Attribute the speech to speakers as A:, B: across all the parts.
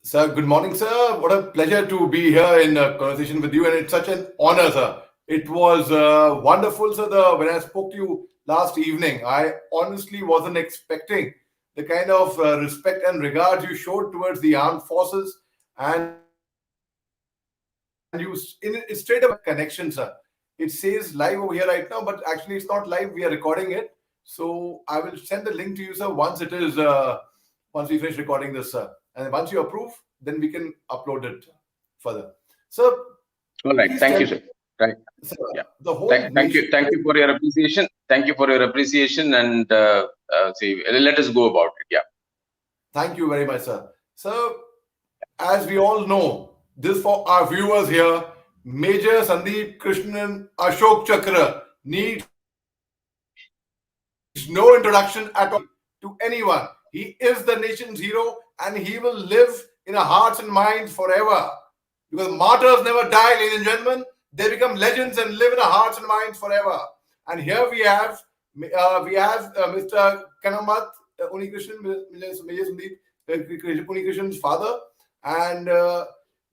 A: Sir, good morning, sir. What a pleasure to be here in a conversation with you, and it's such an honor, sir. It was wonderful, sir. When I spoke to you last evening, I honestly wasn't expecting the kind of respect and regard you showed towards the armed forces, and it's straight up connection, sir. It says live over here right now, but actually it's not live. We are recording it, so I will send the link to you, sir. Once we finish recording this, sir, and once you approve, then we can upload it further. So,
B: all right. Thank you, sir. Right.
A: Sir,
B: yeah.
A: The whole
B: thank you for your appreciation. Thank you for your appreciation, and let us go about it. Yeah.
A: Thank you very much, sir. So, as we all know, this for our viewers here, Major Sandeep Krishnan Ashok Chakra needs no introduction at all to anyone. He is the nation's hero, and he will live in our hearts and minds forever. Because martyrs never die, ladies and gentlemen. They become legends and live in our hearts and minds forever. And here we have Mr. Kannambath, Unnikrishnan, Major Sandeep Unnikrishnan's father, and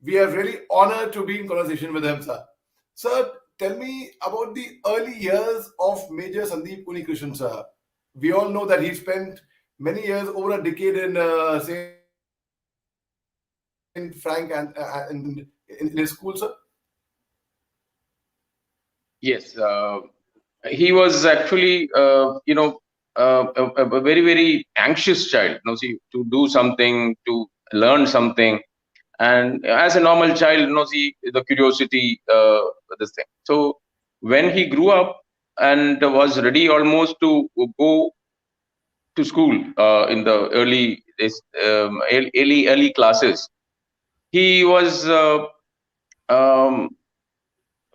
A: we are really honored to be in conversation with him, sir. Sir, tell me about the early years of Major Sandeep Unnikrishnan, sir. We all know that he spent many years, over a decade, in St. Frank and in his school, sir.
B: Yes, he was actually, a very, very anxious child. To do something, to learn something, and as a normal child, the curiosity, this thing. So when he grew up and was ready almost to go to school in the early classes, he was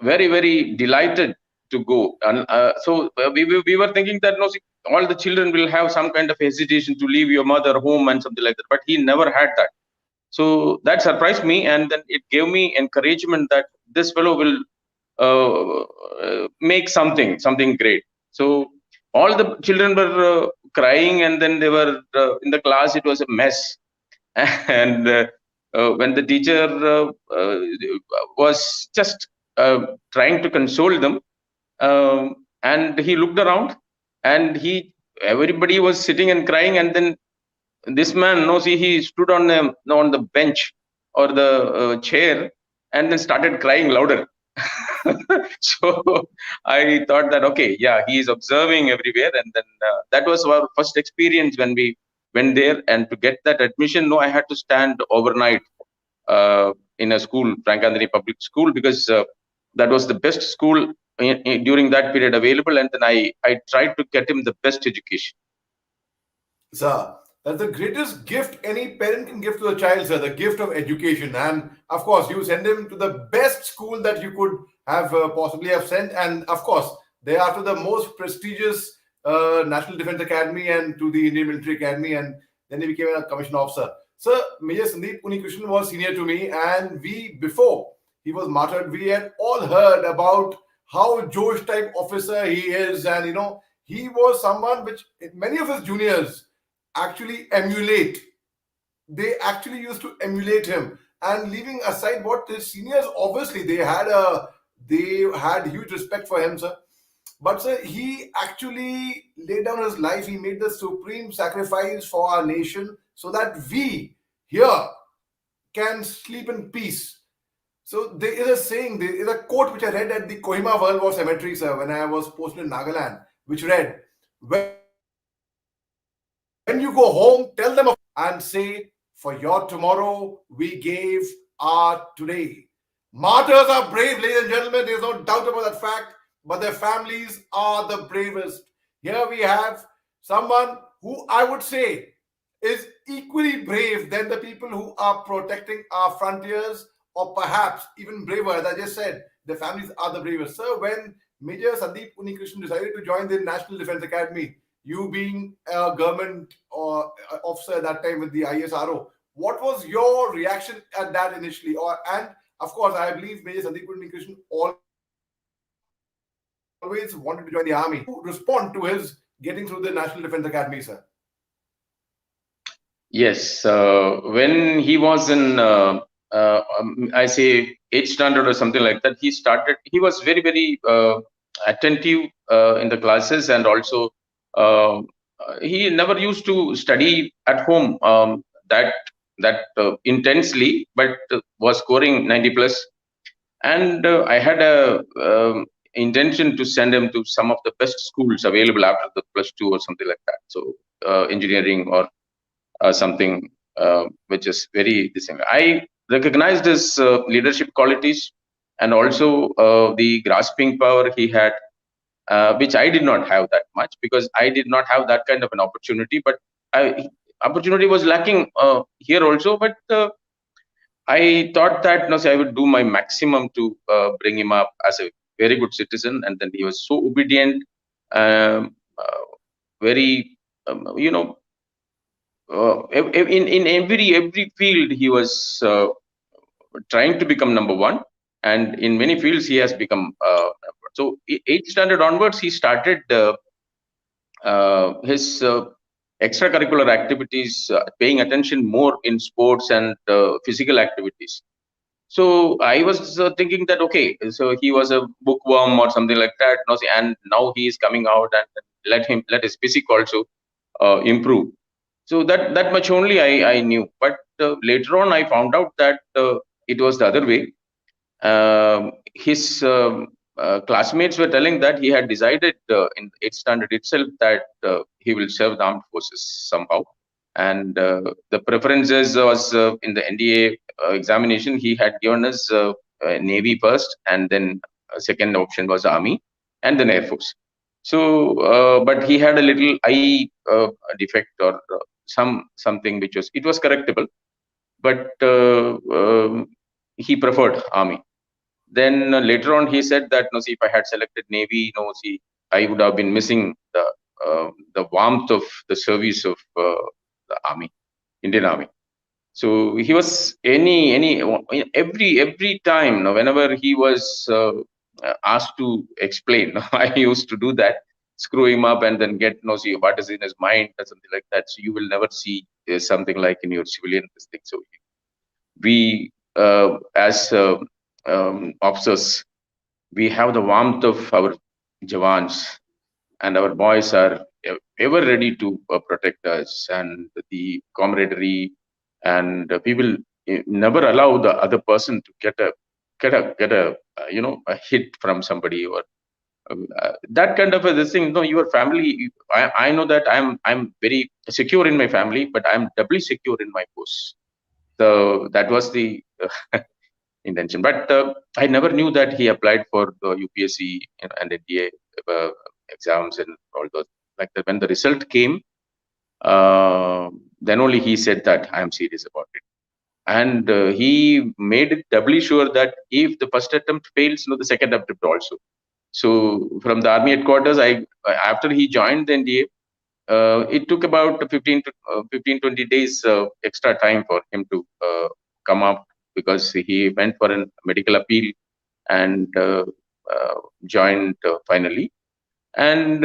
B: very, very delighted to go. And so we were thinking that all the children will have some kind of hesitation to leave your mother home and something like that, but he never had that. So that surprised me, and then it gave me encouragement that this fellow will make something great. So all the children were crying, and then they were in the class. It was a mess. And when the teacher was just trying to console them, and he looked around, and everybody was sitting and crying, and then this man, he stood on the bench or the chair, and then started crying louder. So I thought that, okay, yeah, he is observing everywhere. And then that was our first experience when we went there. And to get that admission, I had to stand overnight in a school, Frank Anthony Public School, because that was the best school during that period available. And then I tried to get him the best education.
A: Sir, that's the greatest gift any parent can give to a child, sir, the gift of education. And of course, you send him to the best school that you could have possibly have sent. And of course, thereafter the most prestigious National Defense Academy and to the Indian Military Academy. And then he became a commissioned officer. Sir, Major Sandeep Unnikrishnan was senior to me. And before he was martyred, we had all heard about how Josh type officer he is. And, he was someone which many of his juniors actually emulate. They actually used to emulate him. And leaving aside what his seniors, obviously they had huge respect for him, sir. But sir, he actually laid down his life. He made the supreme sacrifice for our nation so that we here can sleep in peace. So there is a saying, there is a quote which I read at the Kohima World War Cemetery, sir, when I was posted in Nagaland, which read, when you go home, tell them and say, for your tomorrow, we gave our today. Martyrs are brave, ladies and gentlemen. There's no doubt about that fact. But their families are the bravest. Here we have someone who I would say is equally brave than the people who are protecting our frontiers, or perhaps even braver. As I just said, their families are the bravest. So when Major Sandeep Unnikrishnan decided to join the National Defense Academy, you being a government officer at that time with the ISRO, what was your reaction at that initially? And of course, I believe Major Sandeep Unnikrishnan always wanted to join the army. To respond to his getting through the National Defense Academy, sir?
B: Yes, when he was in, I say, 8th standard or something like that, he started. He was very, very attentive in the classes, and also uh, he never used to study at home that intensely, but was scoring 90 plus. And I had a intention to send him to some of the best schools available after the plus two or something like that. So engineering or something which is very this thing. I recognized his leadership qualities and also the grasping power he had, which I did not have that much because I did not have that kind of an opportunity. But opportunity was lacking here also. But I thought that, no, say, I would do my maximum to bring him up as a very good citizen, and then he was so obedient, very, you know, in every field he was trying to become number one, and in many fields he has become so 8th standard onwards he started his extracurricular activities, paying attention more in sports and physical activities. So I was thinking that okay, so he was a bookworm or something like that, no, and now he is coming out, and let his physique also improve. So that much only I knew. But later on, I found out that it was the other way. His classmates were telling that he had decided in 8th standard itself that he will serve the armed forces somehow. And the preferences was in the NDA examination, he had given us Navy first, and then second option was Army, and then Air Force. So, but he had a little eye defect or something which was, it was correctable, but he preferred Army. Then later on, he said that, no, see, if I had selected Navy, no, see, I would have been missing the warmth of the service of the Army, Indian Army. So he was every time, no, whenever he was asked to explain, I used to do that, screw him up, and then get, no, see what is in his mind or something like that. So you will never see something like in your civilian this thing. So we, as officers, we have the warmth of our Jawans, and our boys are ever ready to protect us, and the camaraderie, and we will never allow the other person to get a a hit from somebody or that kind of a this thing. No, your family. I know that I'm very secure in my family, but I'm doubly secure in my post. So that was the intention. But I never knew that he applied for the UPSC and NDA exams and all those. Like that, when the result came, then only he said that I am serious about it. And he made it doubly sure that if the first attempt fails, no, the second attempt also. So from the army headquarters, I after he joined the NDA, it took about 20 days extra time for him to come up because he went for a medical appeal and joined finally. And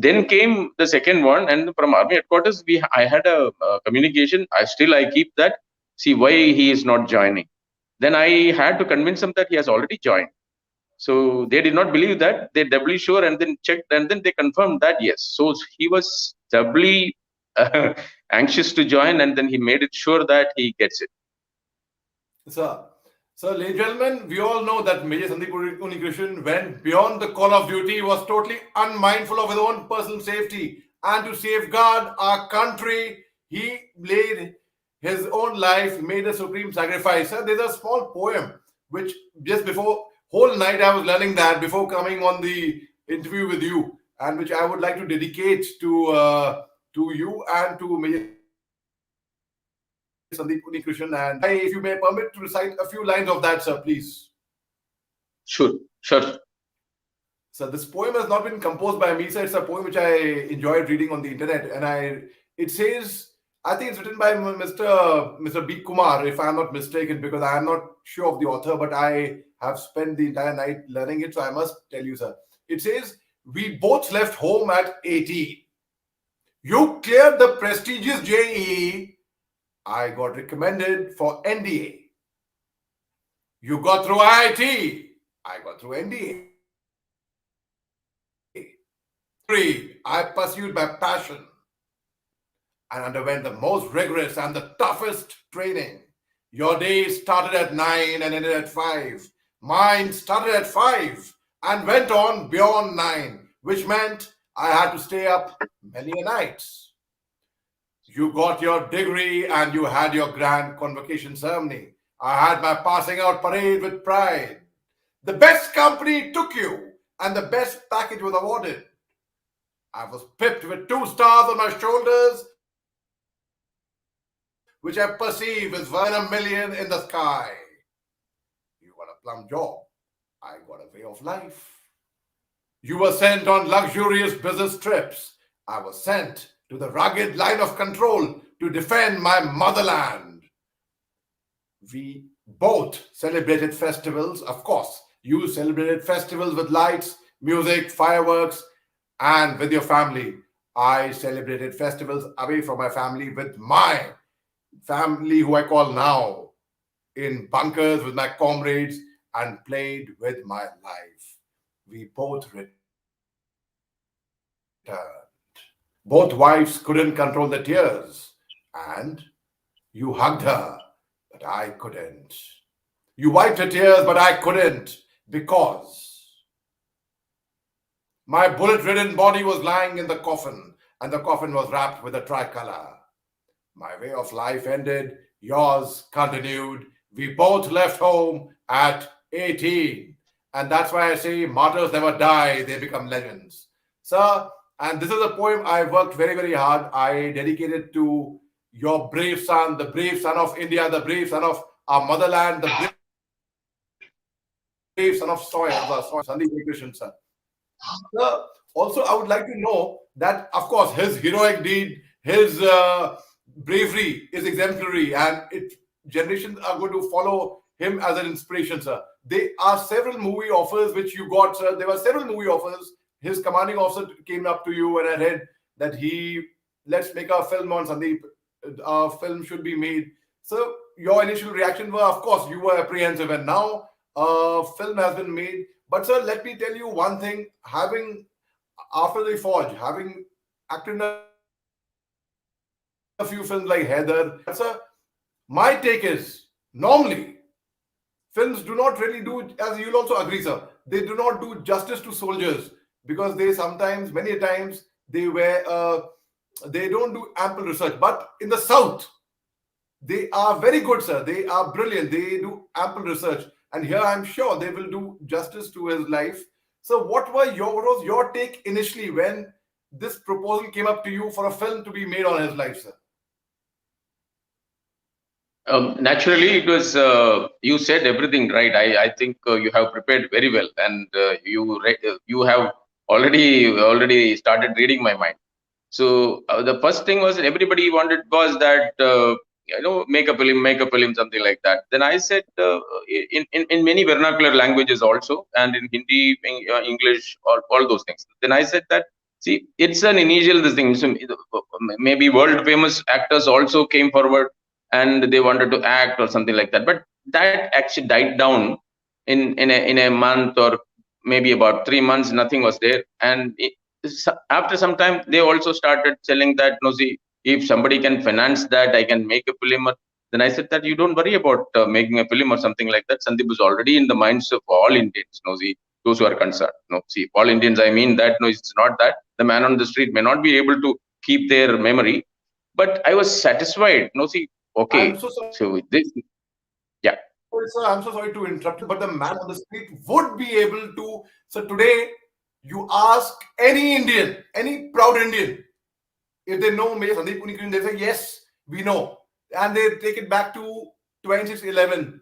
B: then came the second one, and from army headquarters, I had a communication. I keep that. See why he is not joining. Then I had to convince him that he has already joined. So they did not believe that. They doubly sure and then checked and then they confirmed that yes. So he was doubly anxious to join, and then he made it sure that he gets it.
A: So, ladies and gentlemen, we all know that Major Sandeep Unnikrishnan went beyond the call of duty, was totally unmindful of his own personal safety, and to safeguard our country, he laid his own life, made a supreme sacrifice. Sir, there's a small poem which just before whole night I was learning that before coming on the interview with you, and which I would like to dedicate to you and to Major Sandeep Unnikrishnan. And if you may permit to recite a few lines of that, sir, please.
B: Sure, sure.
A: So this poem has not been composed by me, sir. It's a poem which I enjoyed reading on the internet, and it says, I think it's written by Mr. B. Kumar, if I'm not mistaken, because I am not sure of the author, but I have spent the entire night learning it, so I must tell you, sir. It says, "We both left home at 18. You cleared the prestigious JEE. I got recommended for NDA. You got through IIT. I got through NDA. I pursued my passion and underwent the most rigorous and the toughest training. Your day started at 9 and ended at 5. Mine started at 5 and went on beyond 9, which meant I had to stay up many nights. You got your degree and you had your grand convocation ceremony. I had my passing out parade with pride. The best company took you and the best package was awarded. I was pipped with 2 stars on my shoulders, which I perceive as 1 in a million in the sky. You got a plum job. I got a way of life. You were sent on luxurious business trips. I was sent to the rugged line of control to defend my motherland. We both celebrated festivals. Of course, you celebrated festivals with lights, music, fireworks, and with your family. I celebrated festivals away from my family with my family, who I call now, in bunkers with my comrades, and played with my life. We both returned. Both wives couldn't control the tears, and you hugged her, but I couldn't. You wiped her tears, but I couldn't, because my bullet-ridden body was lying in the coffin, and the coffin was wrapped with a tricolor. My way of life ended, yours continued. We both left home at 18. And that's why I say martyrs never die, they become legends. Sir, and this is a poem I worked very, very hard. I dedicated to your brave son, the brave son of India, the brave son of our motherland, the brave son of soil, Sandeep Unnikrishnan, sir. Sir, also, I would like to know that, of course, his heroic deed, his bravery is exemplary, and generations are going to follow him as an inspiration, sir. There are several movie offers which you got, sir. There were several movie offers. His commanding officer came up to you, and I read that let's make a film on Sandeep. A film should be made. So your initial reaction were, of course, you were apprehensive, and now a film has been made. But sir, let me tell you one thing: having after the Forge, having acted in a few films like Heather, sir, my take is normally films do not really do, as you'll also agree, sir, they do not do justice to soldiers, because they sometimes, many times, they don't do ample research. But in the South, they are very good, sir. They are brilliant. They do ample research. And here I'm sure they will do justice to his life. So what was your take initially when this proposal came up to you for a film to be made on his life, sir?
B: Naturally, it was you said everything right. I think you have prepared very well, and you have already started reading my mind. So the first thing was everybody wanted was that make a film, something like that. Then I said in many vernacular languages also, and in Hindi, English, all those things. Then I said that, see, it's an initial this thing. So maybe world famous actors also came forward and they wanted to act or something like that. But that actually died down in a month, or maybe about 3 months. Nothing was there, and after some time they also started telling that, no, see, if somebody can finance that, I can make a film. Then I said that you don't worry about making a film or something like that. Sandeep was already in the minds of all Indians. No, see, those who are concerned. No, see, all Indians, I mean that. No, it's not that the man on the street may not be able to keep their memory, but I was satisfied. No, see, okay.
A: I'm so sorry.
B: So with this, yeah.
A: Sir, I'm so sorry to interrupt you, but the man on the street would be able to. So today, you ask any Indian, any proud Indian, if they know Major Sandeep Unnikrishnan, they say, yes, we know. And they take it back to 2611.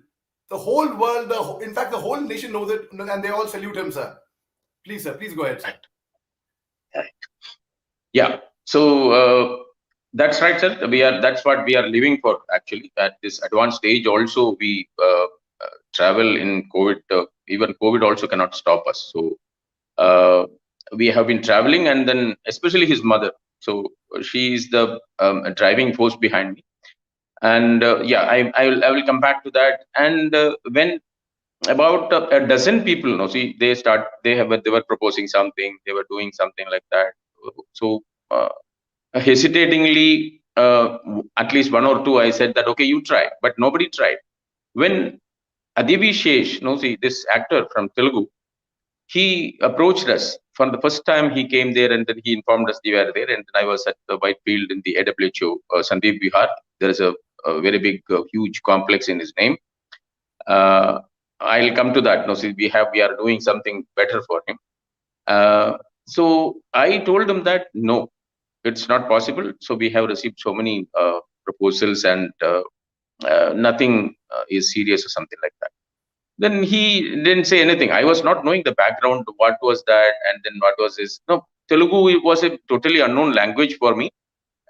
A: The whole world, in fact, the whole nation knows it, and they all salute him, sir. Please, sir, please go ahead, sir.
B: Yeah. So that's right, sir. That's what we are living for, actually. At this advanced stage, also we travel in COVID. Even COVID also cannot stop us. So we have been traveling, and then especially his mother. So she is the driving force behind me. And yeah, I will come back to that. And when about a dozen people, no, see, they were proposing something, they were doing something like that. So hesitatingly, at least one or two, I said that okay, you try, but nobody tried. When Adivi Shesh, no, see, this actor from Telugu, he approached us for the first time. He came there and then he informed us they were there, and then I was at the Whitefield in the AWHO Sandeep Vihar. There is a very big, huge complex in his name. Uh, I'll come to that. No, see, we are doing something better for him. So I told him that no, it's not possible. So we have received so many proposals, and nothing is serious or something like that. Then he didn't say anything. I was not knowing the background, what was that, and then what was this. No, Telugu was a totally unknown language for me,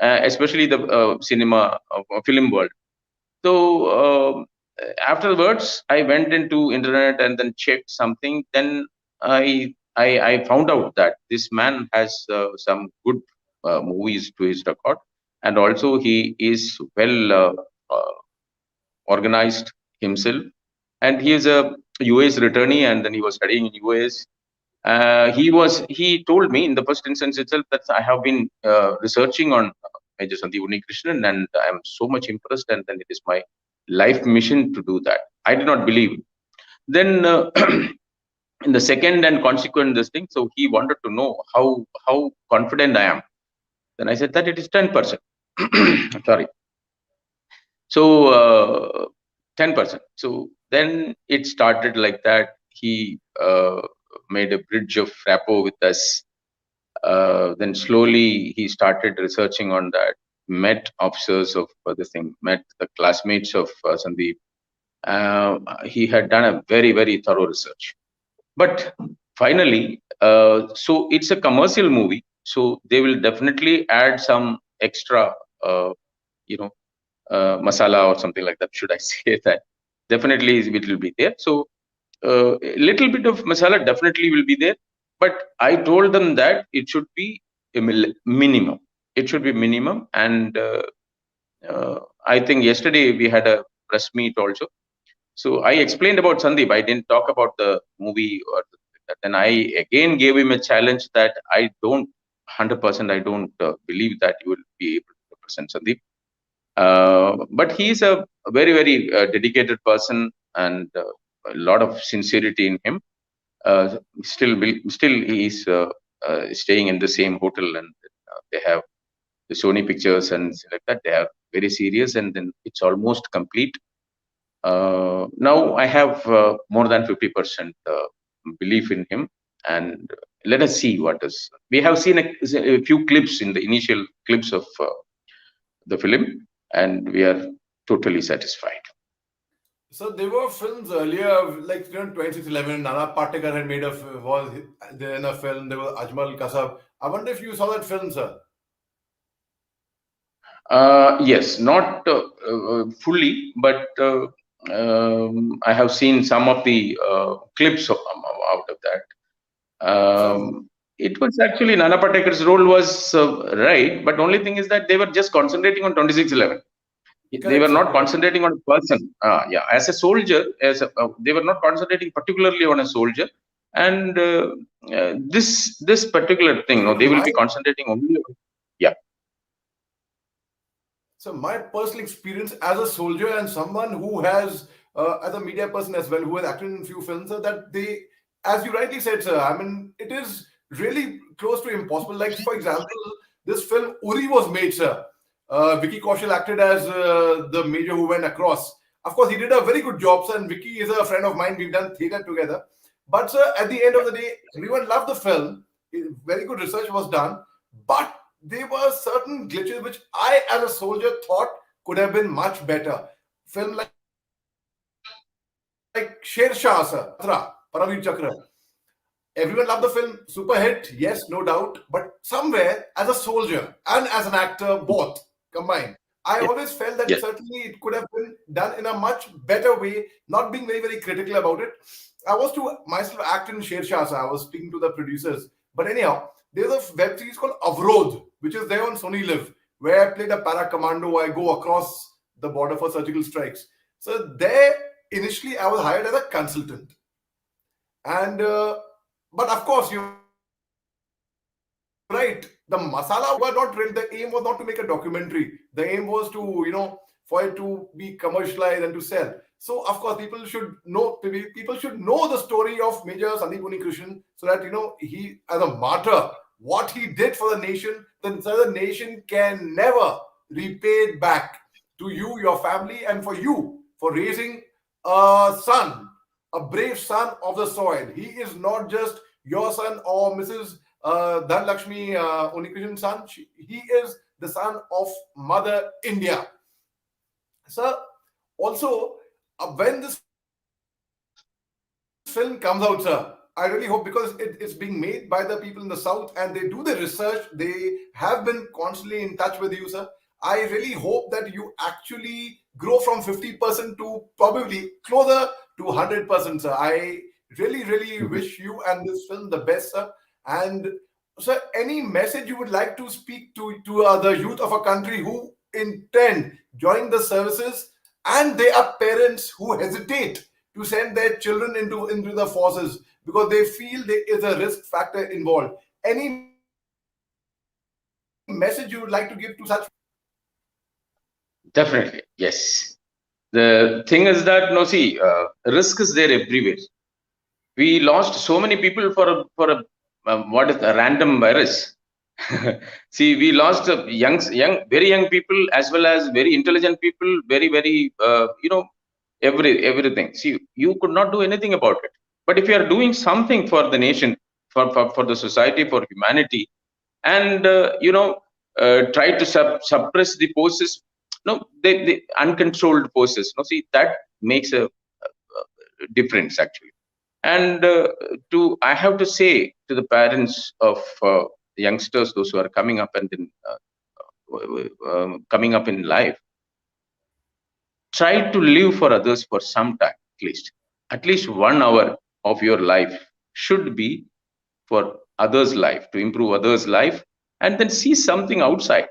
B: especially the cinema film world. So afterwards, I went into internet and then checked something. Then I found out that this man has some good movies to his record, and also he is well organized himself, and he is a US returnee, and then he was studying in US. He told me in the first instance itself that I have been researching on Major Unnikrishnan, and I am so much impressed, and then it is my life mission to do that. I did not believe. Then in the second and consequent this thing, so he wanted to know how confident I am. Then I said that it is 10%. Sorry. So 10%. So then it started like that. He made a bridge of rapport with us. Then slowly he started researching on that. Met officers of this thing. Met the classmates of Sandeep. He had done a very, very thorough research. But finally, so it's a commercial movie. So they will definitely add some extra, you know, masala or something like that. Should I say that? Definitely it will be there. So a little bit of masala definitely will be there. But I told them that it should be a minimum. It should be minimum. And I think yesterday we had a press meet also. So I explained about Sandeep. I didn't talk about the movie or that. Then I again gave him a challenge that I don't 100%. I don't believe that you will be able to represent Sandeep. But he is a very, very dedicated person, and a lot of sincerity in him. Still he is staying in the same hotel, and they have the Sony pictures and like that. They are very serious, and then it's almost complete. Now I have more than 50% belief in him, and let us see what is. We have seen a few clips in the initial clips of the film, and we are totally satisfied.
A: So there were films earlier, like 2011, Nana Patekar had made was there in a film. There was Ajmal Kasab. I wonder if you saw that film, sir.
B: Yes, not fully, but I have seen some of the clips out of that.
A: So
B: It was actually Nana Patekar's role was right, but only thing is that they were just concentrating on 2611. They were
A: correct, sir.
B: not
A: Correct.
B: concentrating on a person. Yeah, as a soldier, they were not concentrating particularly on a soldier. And this particular thing, no,
A: So
B: they will be
A: my
B: concentrating only. Yeah.
A: So my personal experience as a soldier and someone who has, as a media person as well, who has acted in a few films, that they, as you rightly said, sir, I mean, it is really close to impossible. Like, for example, this film Uri was made, sir. Vicky Kaushal acted as the major who went across. Of course, he did a very good job, sir, and Vicky is a friend of mine. We've done theatre together. But, sir, at the end of the day, everyone loved the film. Very good research was done. But there were certain glitches which I, as a soldier, thought could have been much better. Film like Sher Shah, sir, Paravir Chakra. Everyone loved the film, super hit, yes, no doubt. But somewhere, as a soldier and as an actor, both combined, I
B: Yes.
A: always felt that
B: Yes.
A: certainly it could have been done in a much better way, not being very, very critical about it. I was to myself act in Sher Shah, so I was speaking to the producers. But anyhow, there's a web series called Avrodh, which is there on Sony Live, where I played a para commando. I go across the border for surgical strikes. So there, initially, I was hired as a consultant, and but of course, you're right. The masala were not really. The aim was not to make a documentary. The aim was to for it to be commercialized and to sell. So of course, people should know the story of Major Sandeep Unnikrishnan, so that he, as a martyr, what he did for the nation, then so the nation can never repay it back to you, your family, and for you for raising a son, a brave son of the soil. He is not just your son or Mrs. Dhanlakshmi Unnikrishan's son. He is the son of Mother India. So, also, when this film comes out, sir, I really hope, because it's being made by the people in the south and they do the research. They have been constantly in touch with you, sir. I really hope that you actually grow from 50% to probably closer to 100%, sir. I really wish you
B: Mhm.
A: and this film the best, sir. And sir, any message you would like to speak to the youth of a country who intend joining the services, and they are parents who hesitate to send their children into the forces because they feel there is a risk factor involved? Any message you would like to give to such people?
B: Definitely, yes. The thing is that, no, see, risk is there everywhere. We lost so many people for a what is a random virus. See, we lost very young people as well as very intelligent people, very, everything. See, you could not do anything about it. But if you are doing something for the nation, for the society, for humanity, and try to suppress the forces, no, they uncontrolled forces. No, see, that makes a difference actually. And to I have to say to the parents of youngsters, those who are coming up and then coming up in life, try to live for others for some time, at least 1 hour of your life should be for others life, to improve others life, and then see something outside.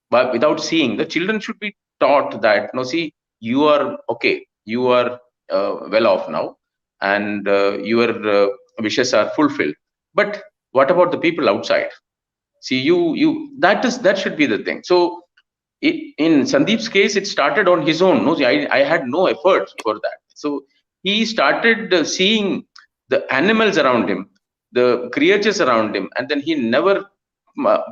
B: But without seeing, the children should be taught that, no, see, you are okay, you are well off now, and your wishes are fulfilled. But what about the people outside? See, that should be the thing. So in Sandeep's case, it started on his own. No, see, I had no effort for that. So he started seeing the animals around him, the creatures around him, and then he never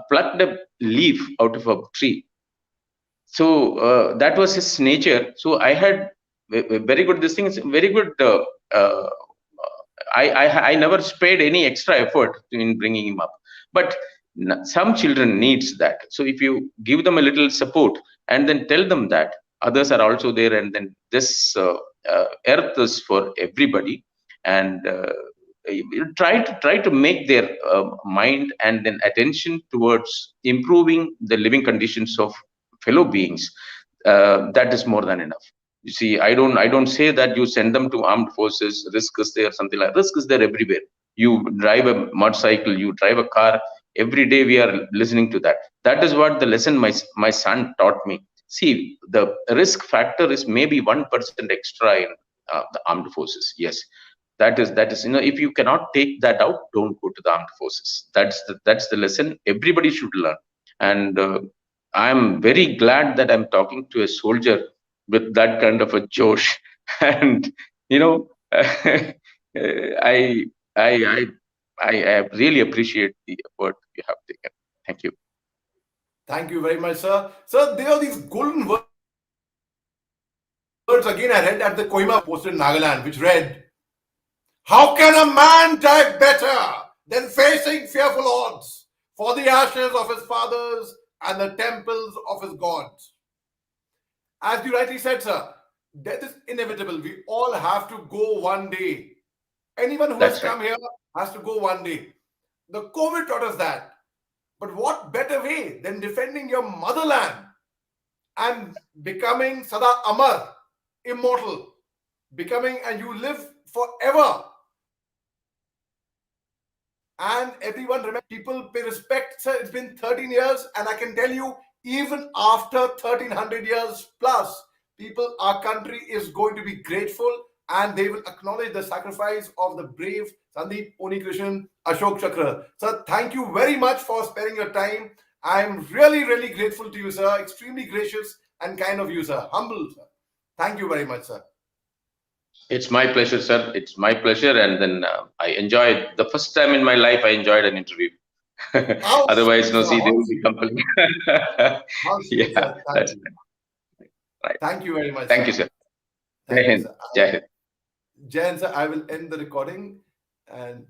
B: plucked a leaf out of a tree. So that was his nature. So I had very good. This thing is very good. Uh, I never spared any extra effort in bringing him up, but some children needs that. So if you give them a little support and then tell them that others are also there, and then this earth is for everybody, and you try to make their mind and then attention towards improving the living conditions of fellow beings, that is more than enough. You see, I don't say that you send them to armed forces. Risk is there, something like risk is there everywhere. You drive a motorcycle, you drive a car. Every day we are listening to that. That is what the lesson my son taught me. See, the risk factor is maybe 1% extra in the armed forces. Yes, that is, if you cannot take that out, don't go to the armed forces. That's the lesson everybody should learn. And I'm very glad that I'm talking to a soldier with that kind of a josh. And I I I I really appreciate the effort you have taken. Thank you.
A: Thank you very much, sir. Sir, there are these golden words again I read at the Kohima post in Nagaland, which read, "How can a man die better than facing fearful odds for the ashes of his fathers and the temples of his gods?" As you rightly said, sir, death is inevitable. We all have to go one day. Anyone who has
B: That's
A: come
B: right.
A: here has to go one day. The COVID taught us that. But what better way than defending your motherland and becoming Sada Amar, immortal, becoming, and you live forever. And everyone remember, people pay respect. Sir, it's been 13 years, and I can tell you, even after 1300 years plus, people, our country is going to be grateful, and they will acknowledge the sacrifice of the brave Sandeep, Unnikrishnan, Ashok Chakra. Sir, thank you very much for sparing your time. I'm really, really grateful to you, sir. Extremely gracious and kind of you, sir. Humble, sir. Thank you very much, sir.
B: It's my pleasure, sir. It's my pleasure. And then I enjoyed the first time in my life. I enjoyed an interview.
A: How
B: Otherwise,
A: sweet,
B: no,
A: sir.
B: see, they
A: How
B: will be
A: sweet.
B: compelling.
A: How sweet,
B: Yeah,
A: sir. Thank
B: that's
A: you.
B: right.
A: Thank you very much,
B: Thank you,
A: sir.
B: sir. Jai
A: Thank you,
B: Hind.
A: sir.
B: Jai Hind.
A: Jan, sir, I will end the recording and